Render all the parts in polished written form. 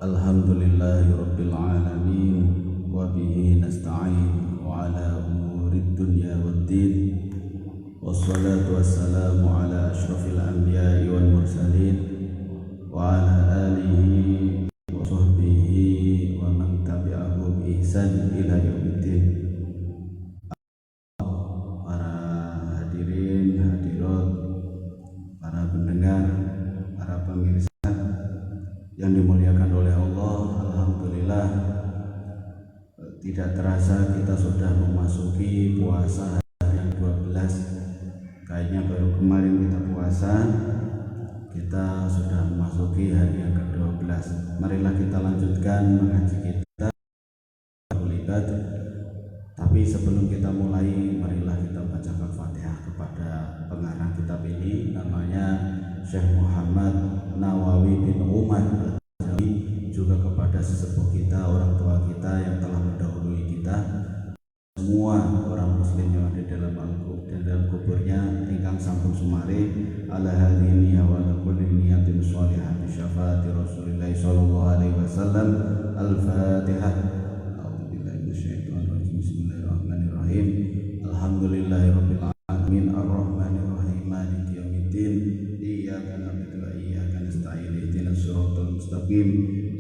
Alhamdulillahi Rabbil Alamin wa bihi nasta'in wa ala umurid dunya waddin wassalatu wassalamu ala ashrafil anbiya'i wal mursalin wa ala alihi wa sahbihi wa man tabi'ahum ihsan ila yaumiddin. Para hadirin, hadirat, para pendengar, para pemirsa yang dimuliakan oleh Allah, alhamdulillah tidak terasa kita sudah memasuki puasa hari yang 12. Kayaknya baru kemarin kita puasa, kita sudah memasuki hari yang ke-12. Marilah kita lanjutkan mengaji kita libat. Tapi sebelum kita mulai, marilah kita bacakan Fatihah kepada pengarang kitab ini, namanya Syekh Muhammad Nawawi bin Umar, juga kepada sesepuh kita, orang tua kita yang telah mendahului kita, semua orang muslim yang ada dalam kuburnya ingkang sampun sumare ala hadhihi wa ala kulli niyatin shalihah bi syafaati Rasulillah sallallahu alaihi wasallam. Al-Fatihah. A'udzubillahi minasyaitonir rajim. Bismillahirrahmanirrahim. Alhamdulillahirabbil alamin arrahmanir rahim maliki yaumiddin. Iyyaka na'budu wa iyyaka nasta'in. Ihdinas siratal mustaqim.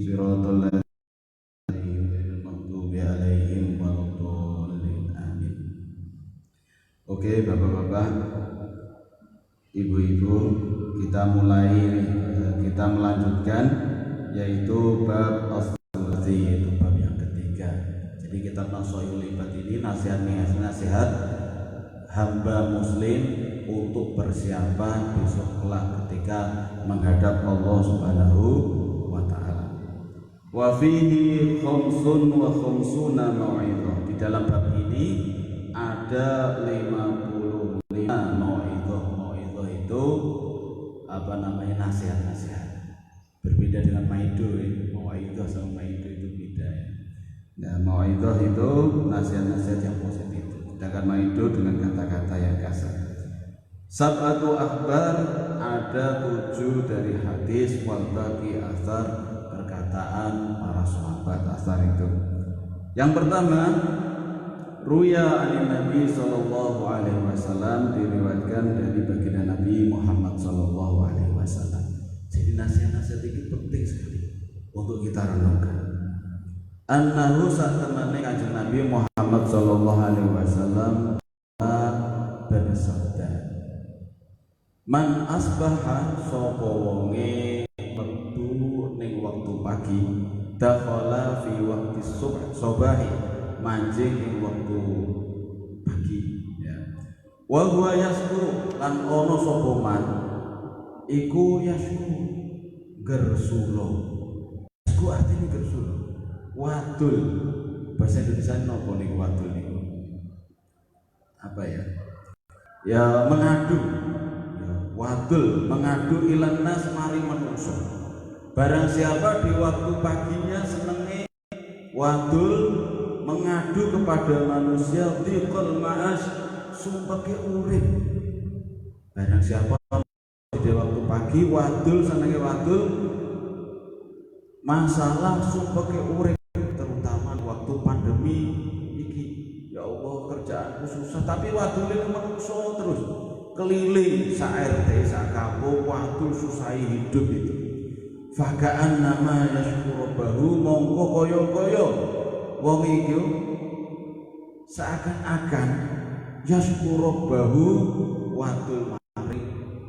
Siratal ladzina maghdubi 'alaihim waladdallin. Amin. Oke, Bapak-bapak, Ibu-ibu, kita melanjutkan yaitu bab as-salati, yaitu bab yang ketiga. Jadi kitab Nashaiul Ibad ini nasihat hamba muslim untuk bersiapan besok kelak ketika menghadap Allah Subhanahu wa taala. Wa fihi khamsun wa khamsuna mau'izah. Di dalam bab ini ada 55 mau'izah. Mau'izah itu nasihat-nasihat. Berbeda dengan maido. Mau'izah sama maido itu beda ya. Nah, mau'izah itu nasihat-nasihat yang positif. Sedangkan maido dengan kata-kata yang kasar. Sab'atu akhbar, ada 7 dari hadis, wal baqi asar, perkataan para sahabat asar itu. Yang pertama, ruya anin Nabi sallallahu alaihi wasallam, diriwayatkan dari baginda Nabi Muhammad sallallahu alaihi wasallam. Jadi nasihat-nasihat ini penting sekali untuk kita renungkan. Annahu satamane kanjeng Nabi Muhammad sallallahu alaihi wasallam bersabda, man asbaha sapa wonge metu ning wektu pagi, dakhala fi waqti subahi, manjing ing wektu pagi ya. Wa huwa yaskuru, lan ana sapa man iku yaskuru gersulo. Iku artine gersulo. Wadul, bahasa Indonesia nopo niku wadul niku? Apa ya? Ya mengadu. Wadul, mengadu ilan nas mari manungsa. Barang siapa di waktu paginya senenge wadul, mengadu kepada manusia, dhiqal ma'as, sumpeke urip. Barang siapa di waktu pagi wadul, senenge wadul, masalah sumpeke urip, terutama waktu pandemi iki. Ya Allah, kerjaanku susah, tapi wadule manungsa terus. Keliling sa-RT, sa-kampung, waktu susah hidup itu. Fakaan nama yaskurobahu, mongko koyo-koyo wong iki seakan-akan yaskurobahu wadul mari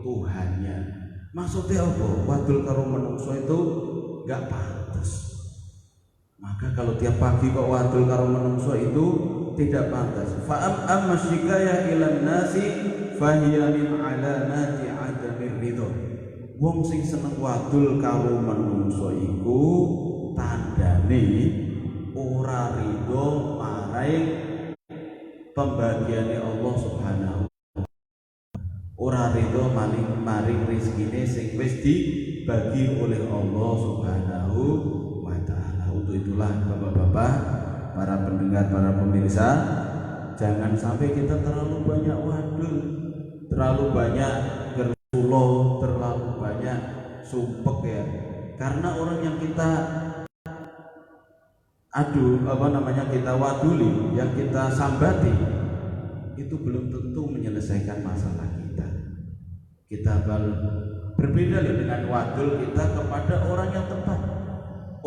Tuhannya. Maksudnya apa? Wadul karo menungso itu gak pantas. Maka kalau tiap pagi kok wadul karo menungso itu tidak pantas. Fa'am ammasyikaya ilan nasi fahiya min alamati adamir ridho. Wong sing seneng wadul karo menungso iku tandane ora ridho maring pembagiane Allah Subhanahu. Ora ridho maring rezekine sing wis dibagi oleh Allah Subhanahu wa taala. Untuk itulah Bapak-bapak, para pendengar, para pemirsa, jangan sampai kita terlalu banyak wadul, terlalu banyak gersulo, terlalu banyak sumpek ya. Karena orang yang kita kita waduli, yang kita sambati, itu belum tentu menyelesaikan masalah kita. Kita berbeda dengan wadul kita kepada orang yang tepat,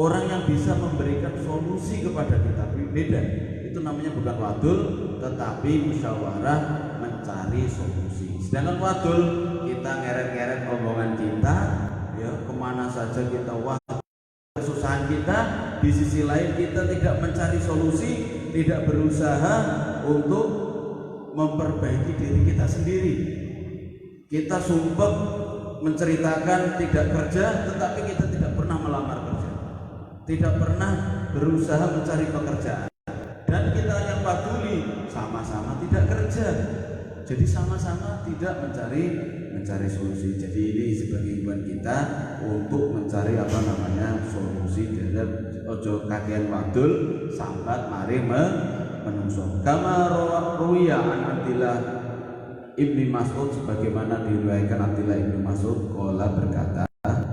orang yang bisa memberikan solusi kepada kita. Beda, itu namanya bukan wadul, tetapi musyawarah mencari solusi. Sedangkan wadul, kita ngeret-ngeret omongan kita, ya kemana saja kita kesusahan kita. Di sisi lain kita tidak mencari solusi, tidak berusaha untuk memperbaiki diri kita sendiri. Kita sumpah menceritakan tidak kerja, tetapi kita tidak pernah melamar kerja, tidak pernah berusaha mencari pekerjaan. Dan kita yang peduli sama-sama tidak kerja, jadi sama-sama tidak mencari solusi. Jadi ini sebagai himbauan kita untuk mencari solusi dalam ojo kakean wadul sambat mari menungso. Kama ruwiya an Abdillah Ibni Mas'ud, sebagaimana diriwayatkan Abdillah Ibni Mas'ud qala berkata,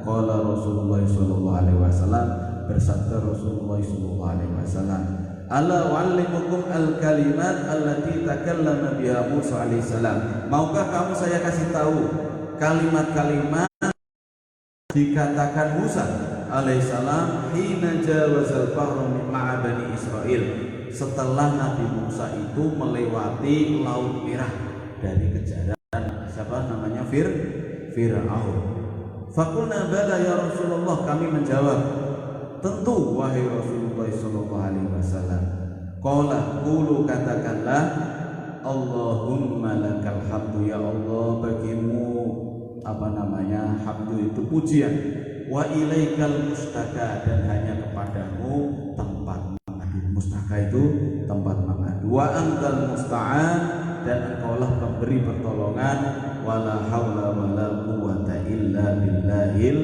qala Rasulullah sallallahu alaihi wasallam, bersabda Rasulullah sallallahu alaihi wasallam, ala wa'allimukum al-kalimat allati takallama biha Musa alaihi salam. Maukah kamu saya kasih tahu kalimat-kalimat dikatakan Musa alaihissalam hina jawazal bahra ma'a bani Israel, setelah Nabi Musa itu melewati Laut Merah dari kejaran Fir'aun. Faqulna bala ya Rasulullah, kami menjawab tentu wahai Rasulullah sallallahu alaihi wasallam. Qala qulu, katakanlah Allahumma lakal hamdu, ya Allah bagimu hamdu itu pujian, wa ilaikal mustaka, dan hanya kepadamu tempat mengadu. Mustaka itu tempat mengadu. Wa antal musta'an, dan engkaulah pemberi pertolongan. Wala haula wala quwwata illa billahil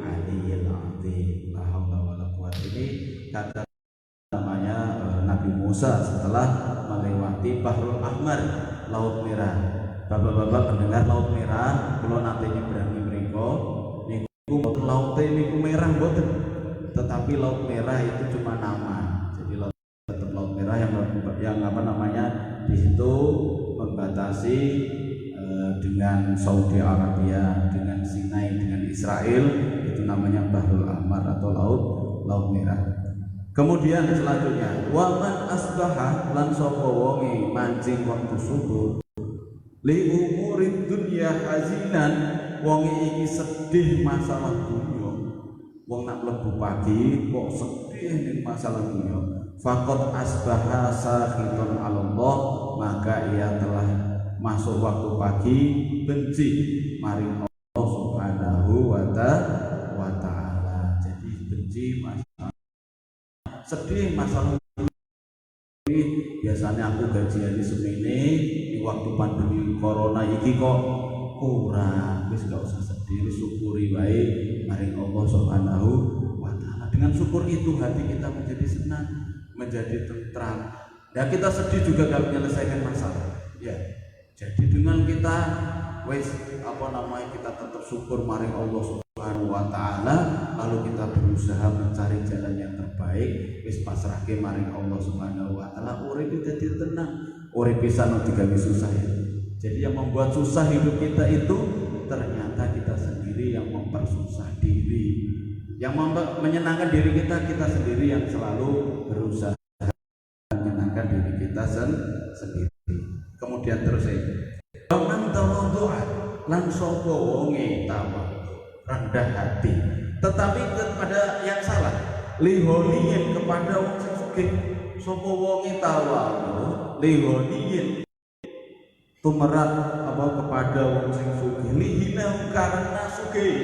aliyil azim. La haula wala quwwata, ini kata Nabi Musa setelah melewati Bahrul Ahmar, Laut Merah. Bapak-bapak pendengar, Laut Merah kalau nanti nyeberangi mriko niku laut niku merah mboten, tetapi Laut Merah itu cuma nama. Jadi Laut Merah yang di situ membatasi dengan Saudi Arabia, dengan Sinai, dengan Israel, itu namanya Bahrul Ahmar atau Laut Merah. Kemudian selanjutnya, waman asbaha, lan sapa wonge mancing waktu subuh, li umurid dunya hazinan, wonge iki sedih masalah dunya. Wong nak mlebu pagi kok sedih ning masalah dunya, faqad asbaha sakhitan 'ala Allah, maka ia telah masuk waktu pagi benci maring Allah Subhanahu wa ta'ala. Jadi benci masalah, sedih masalah ini. Biasanya aku gajian di semene, di waktu pandemi corona iki kok kurang. Wis gak usah sedih, syukuri wae maring Allah Subhanahu wa ta'ala. Dengan syukur itu hati kita menjadi senang, menjadi tentram. Dan kita sedih juga gak menyelesaikan masalah. Ya. Jadi dengan kita kita tetap syukur maring Allah Subhanahu wa ta'ala, lalu kita berusaha mencari jalan yang terbaik, wis pasrahke maring Allah Subhanahu wa ta'ala, urip dadi tenang. Urip pisan digawe susah ya. Jadi yang membuat susah hidup kita itu ternyata kita sendiri yang mempersusah diri. Yang menyenangkan diri kita sendiri yang selalu berusaha menyenangkan diri kita sendiri. Kemudian terus man tawadhu'a, lan sapa wonge tawadhu, rendah hati, tetapi kepada yang salah, lihoniyin, kepada wong sing sugih. Sapa wonge tawadhu lihoniyin, tumerat kepada wong sing sugih, lihina karena sugih,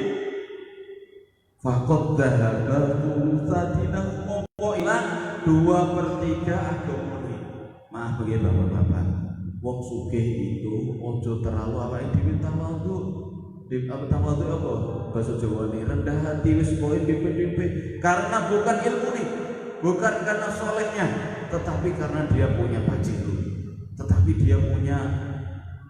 faqad dhahaba thulutsatinahu, mongko ilang 2/3 agamane. Maaf bagi bapak-bapak, wong sugih itu ojo terlalu awake dhewe tawadhu. Tawadhu apa? Bahasa Jawa ini rendah hati, wis poin DP, karena bukan ilmu nih, bukan karena solehnya, tetapi karena dia punya pajero, tetapi dia punya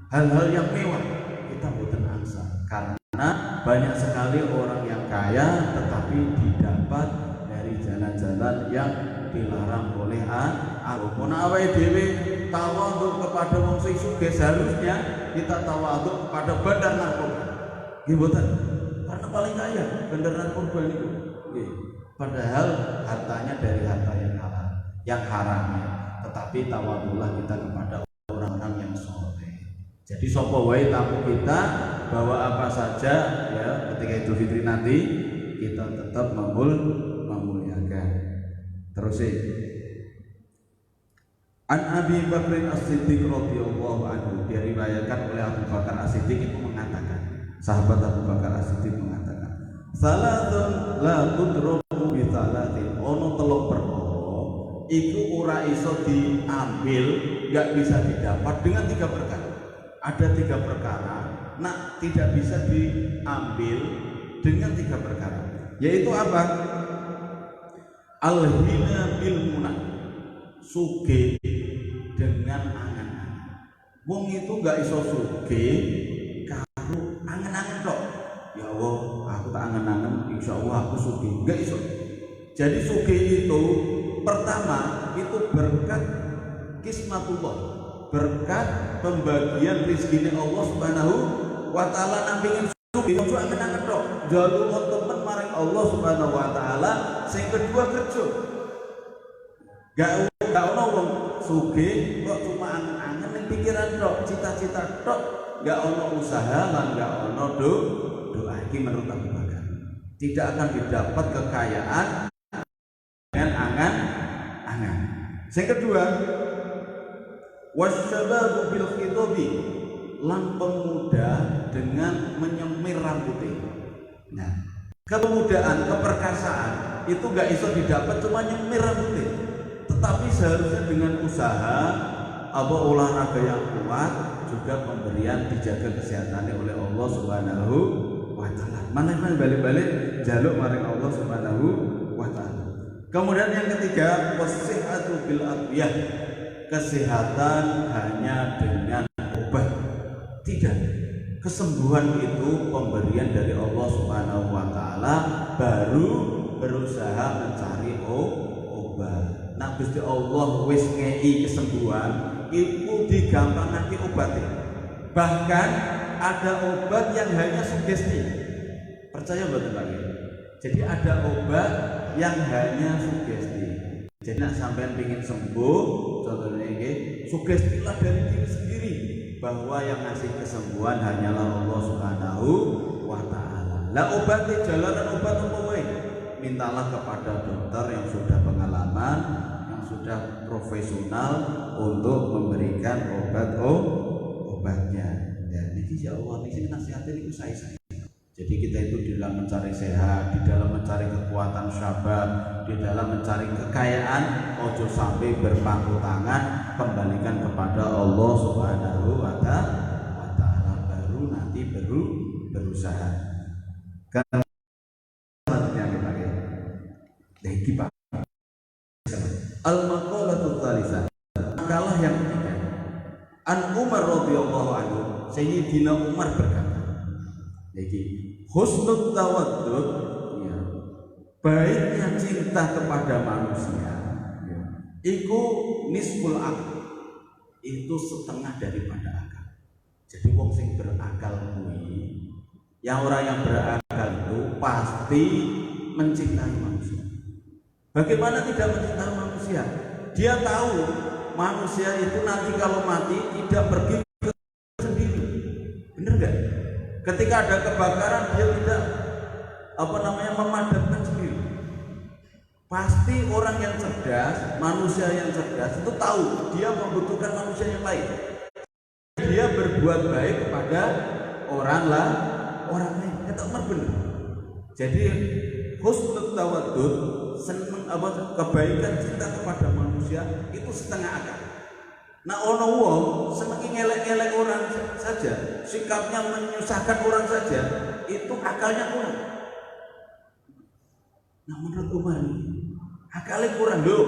hal-hal yang mewah. Kita boten angsa, karena banyak sekali orang yang kaya tetapi didapat dari dari jalan-jalan yang dilarang oleh agama. Awake dhewe tawadhu kepada wong sing sugih, seharusnya kita tawadhu kepada bandar narkoba. Nggih mboten? Karena paling kaya bandar narkoba niku. Nggih. Padahal hartanya dari harta yang haramnya. Tetapi tawadhulah kita kepada orang-orang yang soleh. Jadi sapa wae tamu kita bawa apa saja ya ketika Idul Fitri nanti kita tetap memuliakan. Terus An Abi Bakr As-Siddiq radhiyallahu anhu, diriwayatkan oleh Abu Bakar As-Siddiq itu mengatakan, sahabat Abu Bakar As-Siddiq mengatakan, salatun la tudrabu bi salatin, ono teluk perkara iku ora iso diambil, enggak bisa didapat dengan 3 perkara. Ada 3 perkara, nah tidak bisa diambil dengan 3 perkara. Yaitu apa? Al-hina bil munah, sugih dengan angan-angan. Wong itu enggak iso sugih karo angan-angan tok. Ya Allah, aku tak angan-angan insyaallah aku sugih. Enggak iso. Jadi sugih itu pertama itu berkat kismatullah, berkat pembagian rezeki Allah Subhanahu wa taala. Nang pengin sugih ojo angen-angen tok, njaluk temen maring Allah Subhanahu wa taala. Sing kedua kerja. Gak ono wong sugih kok cuma angen-angen ning pikiran tok, cita-cita tok, gak ono usaha lan gak ono doa. Iki menurut Abu Bakar tidak akan didapat kekayaan dengan angan-angan. Yang kedua, wasyababu bil khitobi, lan pemuda dengan menyemir rambutnya. Nah, kepemudaan, keperkasaan itu gak iso didapat cuma nyemir rambutnya, tetapi seharusnya dengan usaha apa olahraga yang kuat, juga pemberian dijaga kesehatannya oleh Allah Subhanahu wa taala. Mana-mana balik-balik jaluk maring Allah Subhanahu wa taala. Kemudian yang ketiga, wasihatu bil adwiyah, kesehatan hanya dengan obat. Tidak, kesembuhan itu pemberian dari Allah Subhanahu wa taala, baru berusaha mencari obat. Nah, Gusti Allah wis ngei kesembuhan, itu digampangake obatnya. Bahkan ada obat yang hanya sugesti. Percaya betul lagi. Jadi ada obat yang hanya sugesti. Jadi nak sampean ingin sembuh, contohnya ini sugestilah dari diri sendiri bahwa yang ngasih kesembuhan hanyalah Allah Subhanahu wa taala. Lah obatnya jalanan obat apa wae? Mintalah kepada dokter yang sudah pengalaman, yang sudah profesional untuk memberikan obatnya. Ya, ini ya Allah, ini nasihatnya itu saya. Jadi kita itu di dalam mencari sehat, di dalam mencari kekuatan sahabat, di dalam mencari kekayaan, ojo sampai berpangku tangan, kembalikan kepada Allah Subhanahu wa taala, baru nanti berusaha. Karena Pak al-maqalatul tsalisah, makalah yang ketiga. An Umar radhiyallahu anhu, Sayyidina Umar berkata, jadi husnul tawaddud, ya, baiknya cinta kepada manusia, ya, itu nisful akal, itu setengah daripada akal. Jadi wong sing berakal kuwi, yang orang yang berakal itu pasti mencintai manusia. Bagaimana tidak mencintai manusia? Dia tahu manusia itu nanti kalau mati tidak pergi sendiri. Benar enggak? Ketika ada kebakaran dia tidak memadamkan sendiri. Pasti orang yang cerdas, manusia yang cerdas itu tahu dia membutuhkan manusia yang lain. Dia berbuat baik kepada orang lain. Kata Umar benar. Jadi husnul tawaddud, seneng kebaikan cinta kepada manusia itu setengah akal. Nah ono wong seneng ngelek-ngelek orang saja, sikapnya menyusahkan orang saja, itu akalnya kurang. Nah menurut Umar akalnya kurang loh.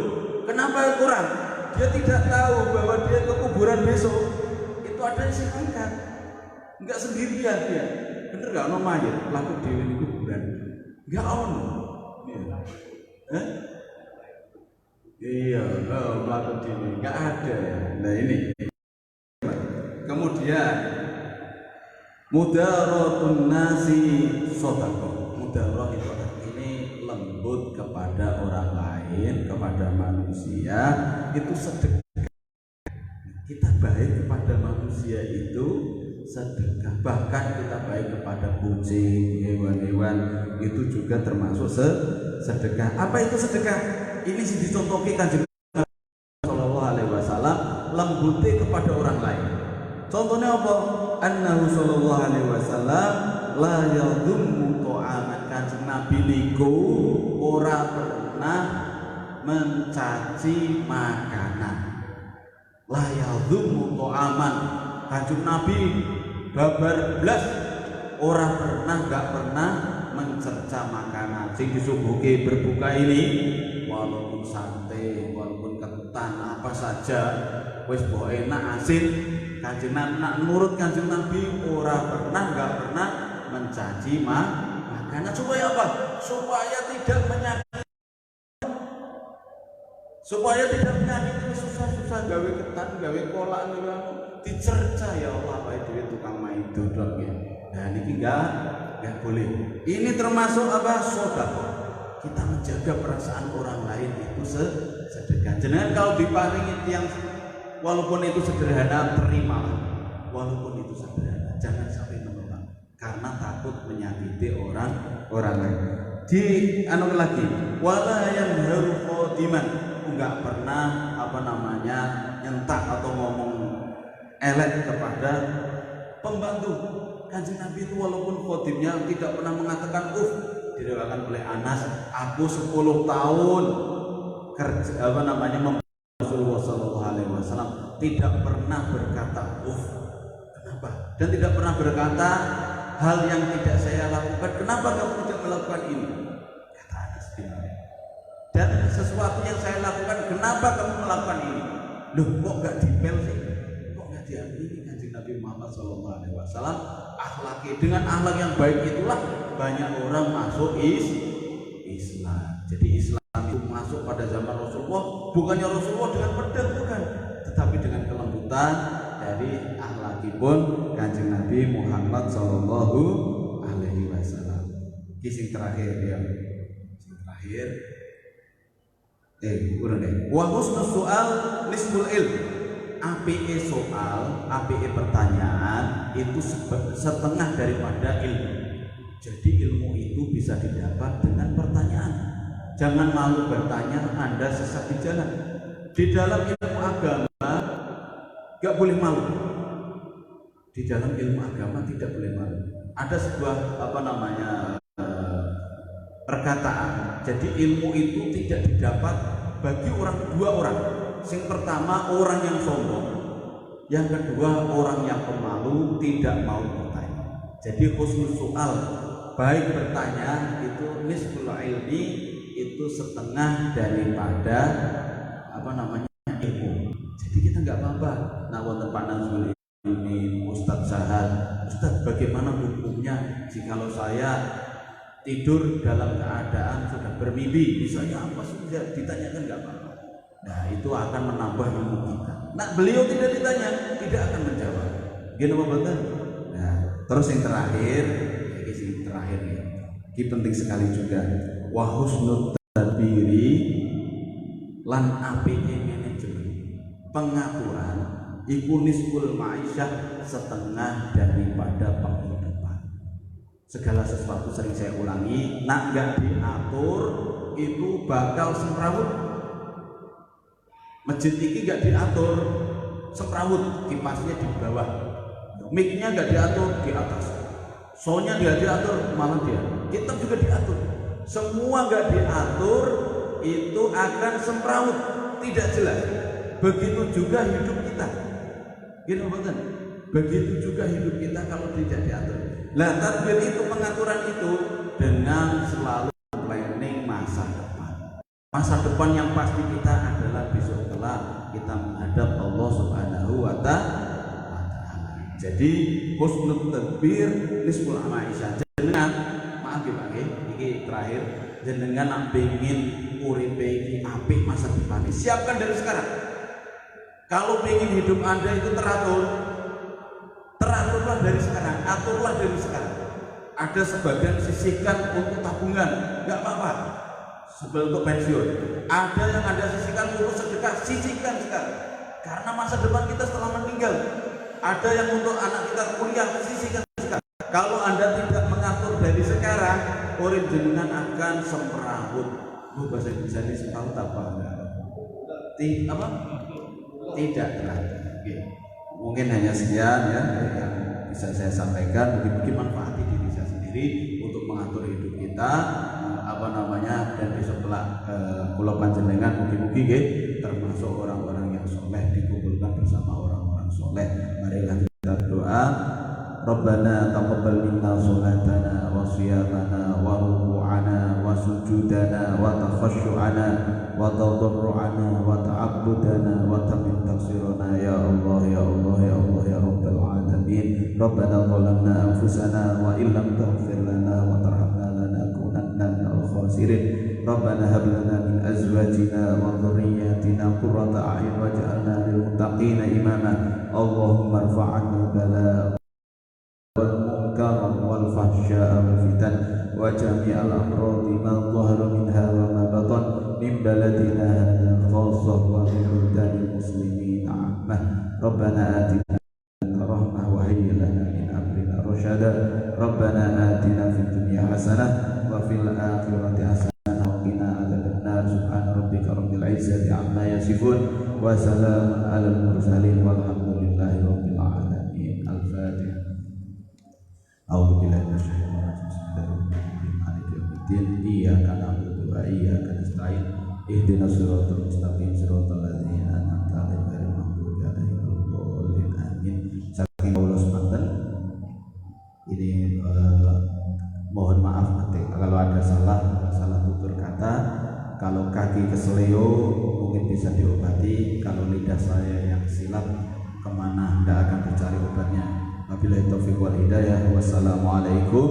Kenapa kurang? Dia tidak tahu bahwa dia ke kuburan besok itu ada yang angkat, enggak sendirian dia. Bener gak ono mayat laku dewi di kuburan? Enggak ono. Ya. Eh? Iya, melakukan dini nggak ada ya. Nah ini. Kemudian mudaratun nasi sodako. Mudaroh itu ini lembut kepada orang lain, kepada manusia, itu sedekah. Kita baik kepada manusia itu sedekah. Bahkan kita baik kepada kucing, hewan-hewan itu juga termasuk sedekah. Apa itu sedekah? Ini sih dicontohkan Kanjeng Sallallahu Alaihi Wasallam lembuti kepada orang lain. Contohnya apa? Annahu Sallallahu Alaihi Wasallam la yadhummu ta'aman. Kanjeng Nabi niku ora pernah mencaci makanan. La yadhummu ta'aman. Kanjeng Nabi babar blas ora pernah, gak pernah mencerca makanan sing disuguhke berbuka ini, walaupun sate, walaupun ketan, apa saja wis mbok enak asin. Kanjeng Nabi nak nurut Kanjeng Nabi ora pernah, gak pernah mencaci makanan. Supaya apa? Supaya tidak menyakiti, supaya tidak menyakiti. Susah-susah gawe ketan, gawe kolak niku dicerca ya Allah, baik dhewe tukang main dodol ya. Nah ini enggak boleh. Ini termasuk apa? Sedekah. Kita menjaga perasaan orang lain itu sedekah. Jangan kalau diparingi yang walaupun itu sederhana, terima. Walaupun itu sederhana, jangan sampai menolak karena takut menyakiti orang lain. Di anu lagi, wala yang haru khodiman, enggak pernah nyentak atau ngomong elek kepada pembantu. Kanjeng Nabi itu walaupun khadimnya tidak pernah mengatakan diriwayatkan oleh Anas, aku 10 tahun kerja membantu Rasulullah Sallallahu Alaihi Wasallam tidak pernah berkata kenapa? Dan tidak pernah berkata hal yang tidak saya lakukan, kenapa kamu tidak melakukan ini? Kata Anas bin Malik. Dan sesuatu yang saya lakukan, kenapa kamu melakukan ini? Loh, kok gak dipel sih? Kok gak diamini? Kanjeng Nabi Muhammad Sallallahu Alaihi Wasallam akhlaki, dengan akhlak yang baik itulah banyak orang masuk Islam. Jadi Islam itu masuk pada zaman Rasulullah, bukannya Rasulullah dengan pedang, bukan, tetapi dengan kelembutan dari akhlakipun Kanjeng Nabi Muhammad Sallallahu Alaihi Wasallam. Kisah terakhir ya, terakhir. Udah deh. Wa husnul soal nisful ilm. Apike soal, apike pertanyaan itu setengah daripada ilmu. Jadi ilmu itu bisa didapat dengan pertanyaan. Jangan malu bertanya, Anda sesat di jalan. Di dalam ilmu agama gak boleh malu. Di dalam ilmu agama tidak boleh malu. Ada sebuah perkataan. Jadi ilmu itu tidak didapat bagi dua orang. Yang pertama orang yang sombong, yang kedua orang yang pemalu, tidak mau bertanya. Jadi husnul soal, baik bertanya itu nisful ilmi, itu setengah daripada ilmu. Jadi kita nggak apa-apa. Nah, wonten panan ini Ustadz Sahad, Ustadz bagaimana hukumnya jikalau saya tidur dalam keadaan sudah bermimpi, misalnya apa sudah ditanyakan nggak apa-apa. Nah itu akan menambah ilmu kita. Nah beliau tidak ditanya, tidak akan menjawab. Gini apa betul? Nah terus yang terakhir nih, ini penting sekali juga. Wa husnul tadbiri lan apike manajemen. Pengaturan iku nisful ma'isyah, setengah daripada penghidupan. Segala sesuatu sering saya ulangi, nak gak diatur itu bakal semrawut. Masjid ini gak diatur, semrawut, kipasnya di bawah, mic-nya gak diatur di atas, soundnya gak diatur, malah dia, kitab juga diatur, semua gak diatur itu akan semrawut, tidak jelas. Begitu juga hidup kita, gitu betul. Begitu juga hidup kita kalau tidak diatur. Nah, tadbir itu, pengaturan itu dengan selalu planning masa depan. Masa depan yang pasti kita adalah besok setelah kita menghadap Allah Subhanahu wa Ta'ala. Jadi husnul tadbir nisful ma'isyah. Jenengan, maaf ya Pak, ini terakhir. jenengan nak pengen uripe iki apik masa depan, siapkan dari sekarang. Kalau pengen hidup Anda itu teratur, teraturlah dari sekarang, aturlah dari sekarang. Ada sebagian sisihkan untuk tabungan, nggak apa-apa, sebelum untuk pensiun. Ada yang Anda sisihkan untuk sedekah, sisihkan sekarang. Karena masa depan kita setelah meninggal. Ada yang untuk anak kita kuliah, sisihkan sekarang. Kalau Anda tidak mengatur dari sekarang, urip jenengan akan semrawut. Bahasa Indonesia ini semrawut apa? Apa? Tidak teratur. Mungkin hanya sekian ya yang bisa saya sampaikan. Mungkin manfaati diri saya sendiri untuk mengatur hidup kita, dan besok kelak kula panjenengan mugi-mugi termasuk orang-orang yang soleh, dikumpulkan bersama orang-orang soleh. Marilah kita berdoa. Rabbana taqabbal minna sholatana wa shiyamana wa ruku'ana wa sujudana wa takhashu'ana wa tadarru'ana wa ta'abbudana wa tamim taqsirana ya Allah ya Allah ya Allah ya Rabbal alamin. Rabbana zalamna anfusana wa illam taghfir lana wa tarhamna lanakunanna minal khasirin. Rabbana hab lana min azwajina wa dhurriyyatina qurrata a'yun waj'alna lil muttaqina imama. Allahumma irfa'anna bala والمنكر والفحشاء والفتن وجميع الأمراض ما ظهر منها وما بطن من بلدنا هذا خاصة ومن بلدان المسلمين عامة. ربنا آتنا رحمة وهيئ لنا من أمرنا رشدا. ربنا آتنا في الدنيا حسنة وفي الآخرة حسنة وقنا عذاب النار. سبحان ربك رب العزة عما يصفون وسلام على المرسلين والحمد لله رب العالمين. الفاتحة. A'udzu billahi minasyaitonir rajim. Bismillahirrahmanirrahim. Maliki yaumiddin. Iyyaka na'budu wa iyyaka nasta'in. Ihdinas siratal mustaqim, siratal ladzina an'amta 'alaihim ghairil maghdubi 'alaihim waladdallin. Amin. Saking Allah semanten ini mohon maaf kalau ada salah tutur kata. Kalau kaki keseleo mungkin bisa diobati. Kalau lidah saya yang silap kemana Anda akan mencari obatnya. Wabillahi taufiq wal hidayah. Wassalamualaikum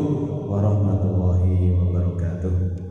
warahmatullahi wabarakatuh.